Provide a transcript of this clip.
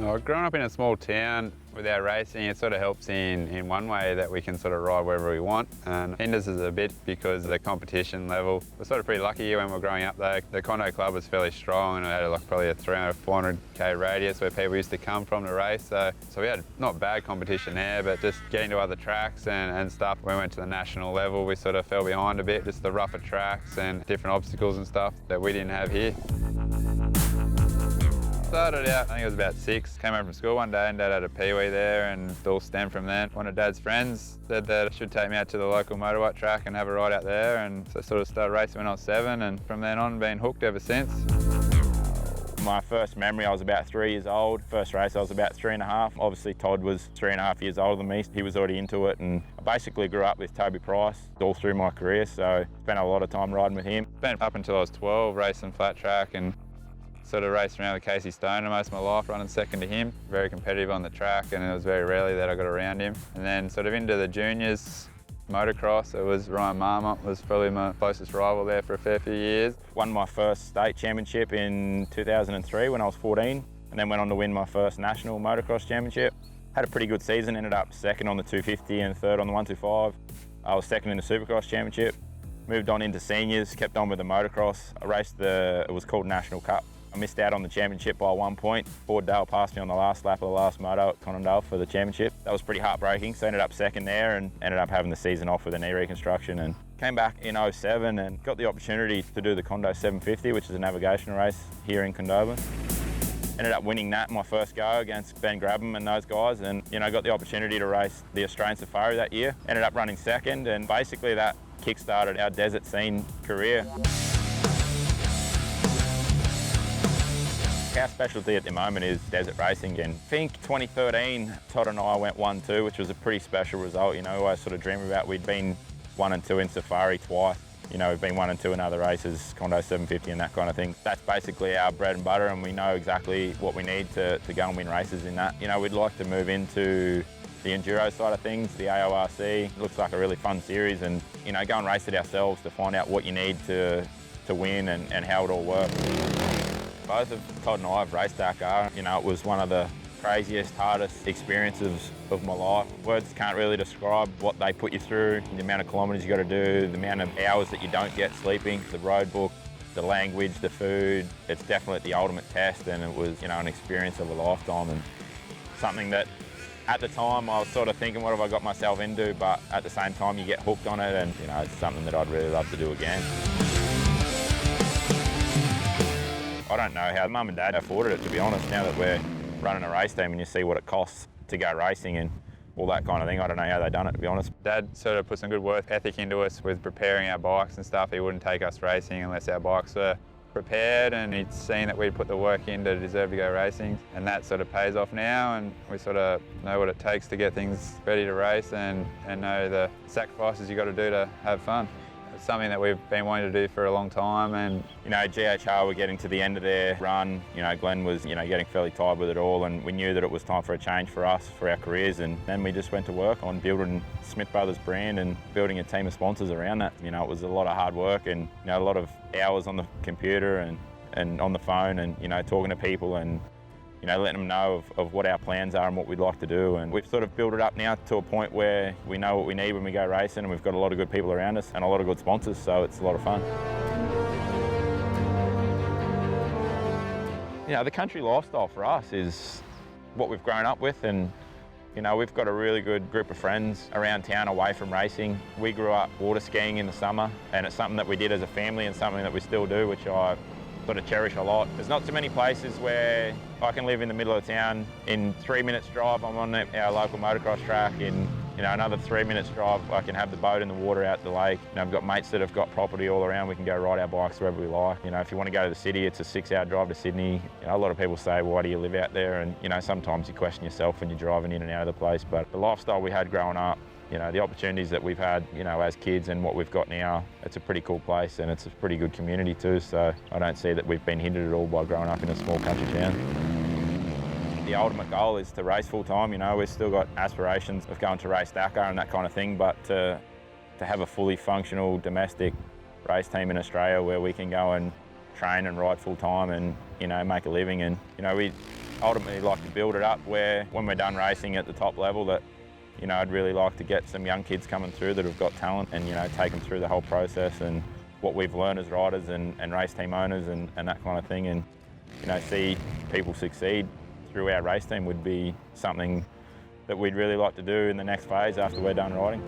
Well, growing up in a small town with our racing, it sort of helps in one way that we can sort of ride wherever we want, and hinders us a bit because of the competition level. We're sort of pretty lucky when we were growing up though. The Condo Club was fairly strong and it had like probably a 300, 400k radius where people used to come from to race. So we had not bad competition there, but just getting to other tracks and stuff. When we went to the national level, we sort of fell behind a bit, just the rougher tracks and different obstacles and stuff that we didn't have here. Started out, I think it was about 6. Came home from school one day and Dad had a peewee there and it all stemmed from then. One of Dad's friends said that it should take me out to the local motorbike track and have a ride out there, and so I sort of started racing when I was 7, and from then on been hooked ever since. My first memory, I was about 3 years old. First race, I was about 3.5. Obviously, Todd was 3.5 years older than me. He was already into it, and I basically grew up with Toby Price all through my career, so spent a lot of time riding with him. Spent up until I was 12 racing flat track and sort of raced around with Casey Stoner most of my life, running second to him. Very competitive on the track, and it was very rarely that I got around him. And then sort of into the juniors, motocross, it was Ryan Marmot was probably my closest rival there for a fair few years. Won my first state championship in 2003 when I was 14, and then went on to win my first national motocross championship. Had a pretty good season, ended up second on the 250 and third on the 125. I was second in the Supercross championship. Moved on into seniors, kept on with the motocross. I raced it was called National Cup. I missed out on the championship by 1 point. Ford Dale passed me on the last lap of the last moto at Condobolin for the championship. That was pretty heartbreaking, so ended up second there and ended up having the season off with a knee reconstruction, and came back in 07 and got the opportunity to do the Condo 750, which is a navigational race here in Condobolin. Ended up winning that my first go against Ben Grabham and those guys, and got the opportunity to race the Australian Safari that year. Ended up running second, and basically that kick-started our desert scene career. Our specialty at the moment is desert racing, and I think 2013 Todd and I went 1-2, which was a pretty special result. I sort of dream about, we'd been 1 and 2 in Safari twice. We've been 1 and 2 in other races, Condo 750 and that kind of thing. That's basically our bread and butter, and we know exactly what we need to go and win races in that. We'd like to move into the enduro side of things, the AORC. It looks like a really fun series, and go and race it ourselves to find out what you need to win and how it all works. Both of Todd and I have raced Dakar. It was one of the craziest, hardest experiences of my life. Words can't really describe what they put you through, the amount of kilometres you got to do, the amount of hours that you don't get sleeping, the road book, the language, the food. It's definitely the ultimate test, and it was an experience of a lifetime, and something that at the time I was sort of thinking, what have I got myself into? But at the same time you get hooked on it, and it's something that I'd really love to do again. I don't know how Mum and Dad afforded it, to be honest. Now that we're running a race team and you see what it costs to go racing and all that kind of thing, I don't know how they've done it, to be honest. Dad sort of put some good work ethic into us with preparing our bikes and stuff. He wouldn't take us racing unless our bikes were prepared, and he'd seen that we'd put the work in to deserve to go racing, and that sort of pays off now, and we sort of know what it takes to get things ready to race and know the sacrifices you got to do to have fun. It's something that we've been wanting to do for a long time, and GHR were getting to the end of their run. Glenn was getting fairly tired with it all, and we knew that it was time for a change for us, for our careers, and then we just went to work on building Smith Brothers brand and building a team of sponsors around that. It was a lot of hard work and a lot of hours on the computer and on the phone, and talking to people and letting them know of what our plans are and what we'd like to do. And we've sort of built it up now to a point where we know what we need when we go racing, and we've got a lot of good people around us and a lot of good sponsors, so it's a lot of fun. The country lifestyle for us is what we've grown up with, and we've got a really good group of friends around town away from racing. We grew up water skiing in the summer, and it's something that we did as a family and something that we still do, which I sort of cherish a lot. There's not too many places where I can live in the middle of town. In 3 minutes drive, I'm on our local motocross track. In another 3 minutes drive, I can have the boat in the water out the lake. I've got mates that have got property all around. We can go ride our bikes wherever we like. If you want to go to the city, it's a 6-hour drive to Sydney. A lot of people say, why do you live out there? And sometimes you question yourself when you're driving in and out of the place. But the lifestyle we had growing up, the opportunities that we've had, as kids, and what we've got now, it's a pretty cool place, and it's a pretty good community too. So I don't see that we've been hindered at all by growing up in a small country town. The ultimate goal is to race full time. We've still got aspirations of going to race Dakar and that kind of thing, but to have a fully functional domestic race team in Australia where we can go and train and ride full time and make a living, and ultimately like to build it up where when we're done racing at the top level that, you know, I'd really like to get some young kids coming through that have got talent and, you know, take them through the whole process and what we've learned as riders and race team owners and that kind of thing, and, you know, see people succeed through our race team would be something that we'd really like to do in the next phase after we're done riding.